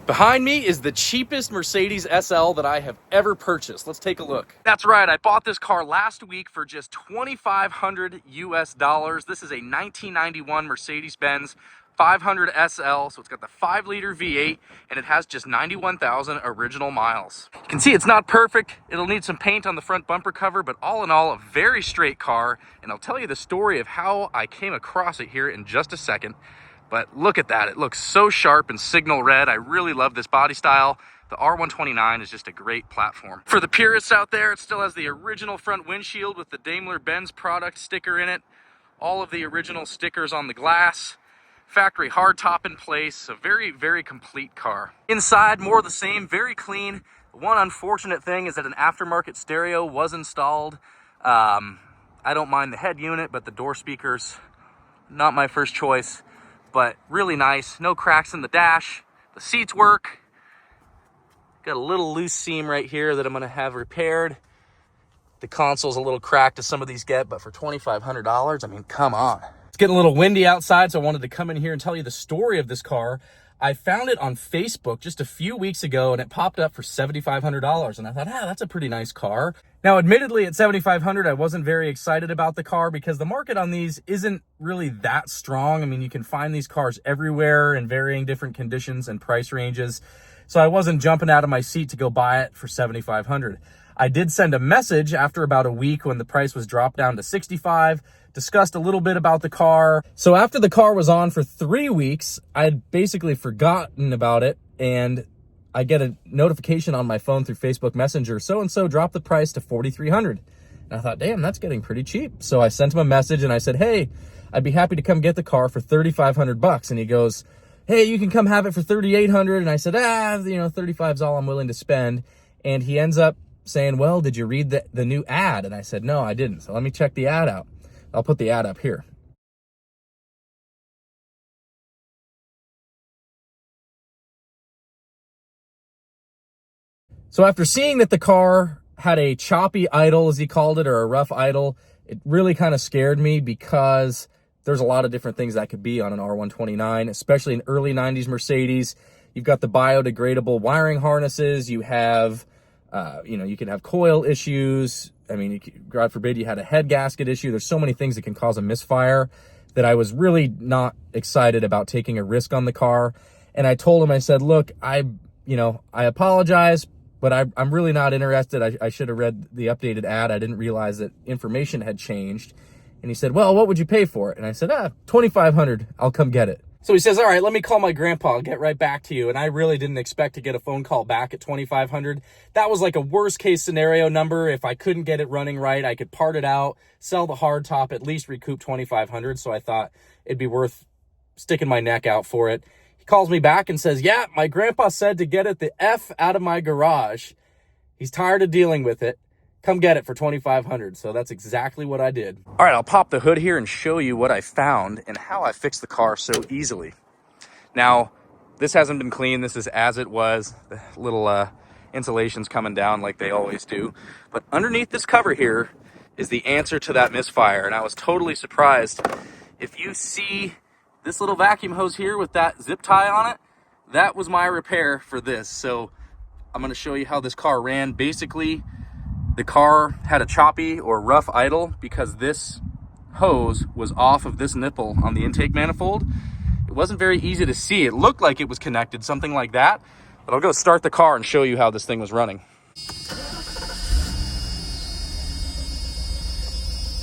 Behind me is the cheapest Mercedes SL that I have ever purchased. Let's take a look. That's right, I bought this car last week for just $2,500 US. This is a 1991 Mercedes-Benz 500 SL, so it's got the 5-liter V8, and it has just 91,000 original miles. You can see it's not perfect. It'll need some paint on the front bumper cover, but all in all, a very straight car, and I'll tell you the story of how I came across it here in just a second. But look at that, it looks so sharp and signal red. I really love this body style. The R129 is just a great platform. For the purists out there, it still has the original front windshield with the Daimler-Benz product sticker in it. All of the original stickers on the glass. Factory hardtop in place. A very, very complete car. Inside, more of the same, very clean. The one unfortunate thing is that an aftermarket stereo was installed. I don't mind the head unit, but the door speakers, not my first choice. But really nice, no cracks in the dash. The seats work. Got a little loose seam right here that I'm gonna have repaired. The console's a little cracked as some of these get, but for $2,500, I mean, come on. It's getting a little windy outside, so I wanted to come in here and tell you the story of this car. I found it on Facebook just a few weeks ago, and it popped up for $7,500. And I thought, that's a pretty nice car. Now, admittedly, at $7,500, I wasn't very excited about the car because the market on these isn't really that strong. I mean, you can find these cars everywhere in varying different conditions and price ranges. So I wasn't jumping out of my seat to go buy it for $7,500. I did send a message after about a week when the price was dropped down to $65,000. Discussed a little bit about the car. So after the car was on for 3 weeks, I had basically forgotten about it, and I get a notification on my phone through Facebook Messenger, so-and-so dropped the price to $4,300. And I thought, damn, that's getting pretty cheap. So I sent him a message and I said, hey, I'd be happy to come get the car for $3,500. And he goes, hey, you can come have it for $3,800. And I said, 35 is all I'm willing to spend. And he ends up saying, well, did you read the new ad? And I said, no, I didn't. So let me check the ad out. I'll put the ad up here. So after seeing that the car had a choppy idle, as he called it, or a rough idle, it really kind of scared me because there's a lot of different things that could be on an R129, especially an early 90s Mercedes. You've got the biodegradable wiring harnesses. You have, you can have coil issues. I mean, God forbid you had a head gasket issue. There's so many things that can cause a misfire that I was really not excited about taking a risk on the car. And I told him, I said, look, I apologize, but I'm really not interested. I should have read the updated ad. I didn't realize that information had changed. And he said, well, what would you pay for it? And I said, $2,500, I'll come get it. So he says, all right, let me call my grandpa. I'll get right back to you. And I really didn't expect to get a phone call back at $2,500. That was like a worst case scenario number. If I couldn't get it running right, I could part it out, sell the hard top, at least recoup $2,500. So I thought it'd be worth sticking my neck out for it. He calls me back and says, yeah, my grandpa said to get it the F out of my garage. He's tired of dealing with it. Come get it for $2,500. So that's exactly what I did. All right, I'll pop the hood here and show you what I found and how I fixed the car so easily. Now, this hasn't been cleaned. This is as it was. The little insulation's coming down like they always do. But underneath this cover here is the answer to that misfire. And I was totally surprised. If you see this little vacuum hose here with that zip tie on it, that was my repair for this. So I'm going to show you how this car ran. Basically, the car had a choppy or rough idle because this hose was off of this nipple on the intake manifold. It wasn't very easy to see. It looked like it was connected, something like that. But I'll go start the car and show you how this thing was running.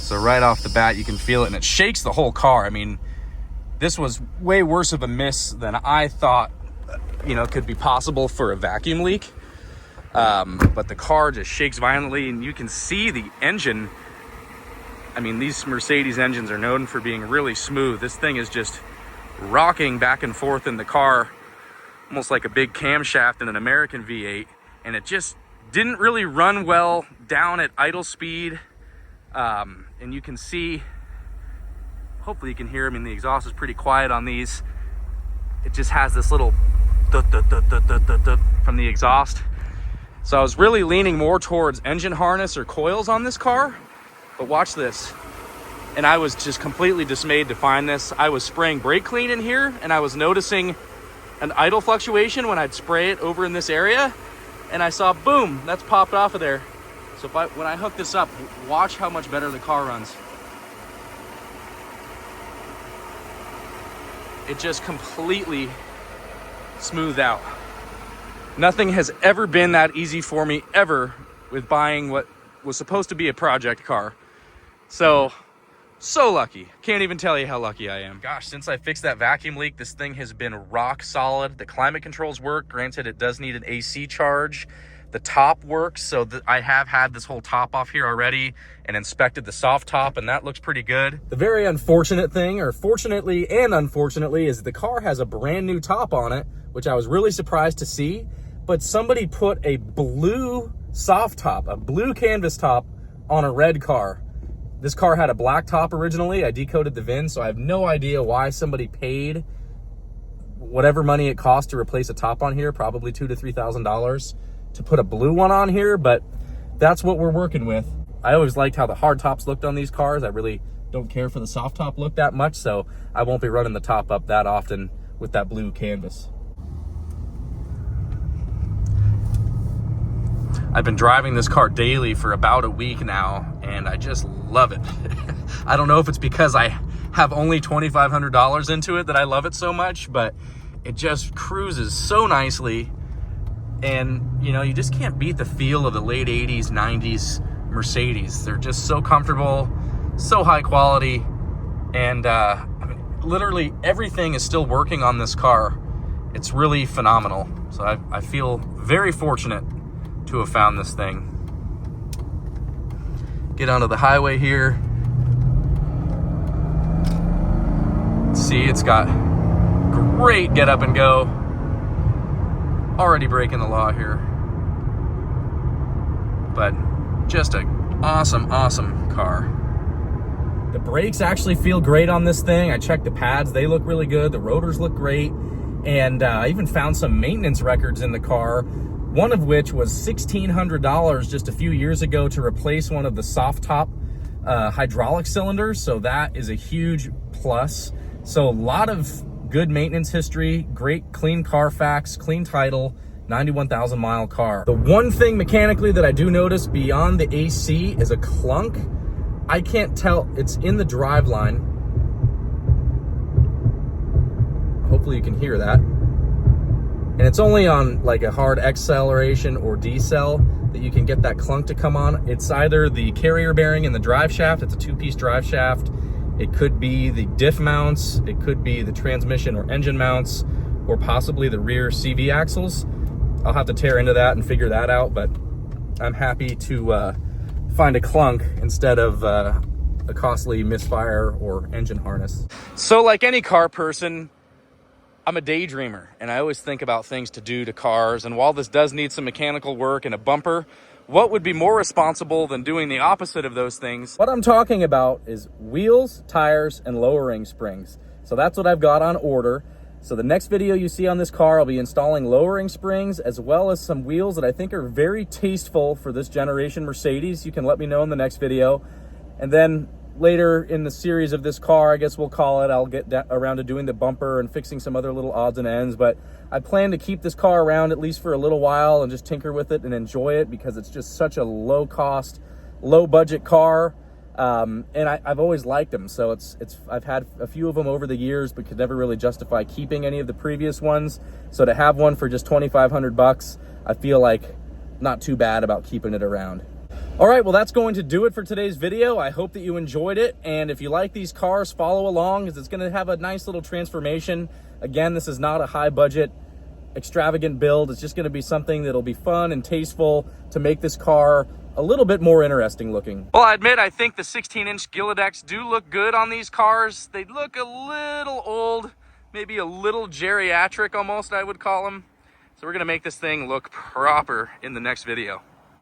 So right off the bat, you can feel it, and it shakes the whole car. I mean, this was way worse of a miss than I thought, could be possible for a vacuum leak. But the car just shakes violently, and you can see the engine. I mean, these Mercedes engines are known for being really smooth. This thing is just rocking back and forth in the car, almost like a big camshaft in an American V8. And it just didn't really run well down at idle speed. And you can see, hopefully you can hear, I mean, the exhaust is pretty quiet on these. It just has this little from the exhaust. So I was really leaning more towards engine harness or coils on this car, but watch this. And I was just completely dismayed to find this. I was spraying brake clean in here, and I was noticing an idle fluctuation when I'd spray it over in this area, and I saw, boom, that's popped off of there. So when I hook this up, watch how much better the car runs. It just completely smoothed out. Nothing has ever been that easy for me ever with buying what was supposed to be a project car. So lucky. Can't even tell you how lucky I am. Gosh, since I fixed that vacuum leak, this thing has been rock solid. The climate controls work. Granted, it does need an AC charge. The top works, so I have had this whole top off here already and inspected the soft top, and that looks pretty good. The very unfortunate thing, or fortunately and unfortunately, is the car has a brand new top on it, which I was really surprised to see, but somebody put a blue soft top, a blue canvas top on a red car. This car had a black top originally. I decoded the VIN, so I have no idea why somebody paid whatever money it cost to replace a top on here, probably $2,000 to $3,000, to put a blue one on here, but that's what we're working with. I always liked how the hard tops looked on these cars. I really don't care for the soft top look that much, so I won't be running the top up that often with that blue canvas. I've been driving this car daily for about a week now, and I just love it. I don't know if it's because I have only $2,500 into it that I love it so much, but it just cruises so nicely. And, you know, you just can't beat the feel of the late 80s, 90s Mercedes. They're just so comfortable, so high quality, and I mean, literally everything is still working on this car. It's really phenomenal. So I feel very fortunate to have found this thing. Get onto the highway here. See, it's got great get up and go. Already breaking the law here, but just an awesome car. The brakes actually feel great on this thing. I checked the pads, they look really good. The rotors look great, and I even found some maintenance records in the car, one of which was $1,600 just a few years ago to replace one of the soft top hydraulic cylinders, so that is a huge plus. So a lot of good maintenance history, great clean Carfax, clean title, 91,000 mile car. The one thing mechanically that I do notice beyond the AC is a clunk. I can't tell, it's in the drive line. Hopefully you can hear that. And it's only on like a hard acceleration or decel that you can get that clunk to come on. It's either the carrier bearing in the drive shaft, it's a two-piece drive shaft. It could be the diff mounts, it could be the transmission or engine mounts, or possibly the rear CV axles. I'll have to tear into that and figure that out, but I'm happy to find a clunk instead of a costly misfire or engine harness. So like any car person, I'm a daydreamer, and I always think about things to do to cars, and while this does need some mechanical work and a bumper, what would be more responsible than doing the opposite of those things? What I'm talking about is wheels, tires, and lowering springs. So that's what I've got on order. So the next video you see on this car, I'll be installing lowering springs as well as some wheels that I think are very tasteful for this generation Mercedes. You can let me know in the next video. And then later in the series of this car, I guess we'll call it, I'll get around to doing the bumper and fixing some other little odds and ends. But I plan to keep this car around at least for a little while and just tinker with it and enjoy it because it's just such a low cost, low budget car. And I've always liked them. So I've had a few of them over the years, but could never really justify keeping any of the previous ones. So to have one for just $2,500, I feel like not too bad about keeping it around. All right, well, that's going to do it for today's video. I hope that you enjoyed it. And if you like these cars, follow along because it's going to have a nice little transformation. Again, this is not a high budget, extravagant build. It's just going to be something that'll be fun and tasteful to make this car a little bit more interesting looking. Well, I admit, I think the 16-inch Gilladecks do look good on these cars. They look a little old, maybe a little geriatric almost, I would call them. So we're going to make this thing look proper in the next video.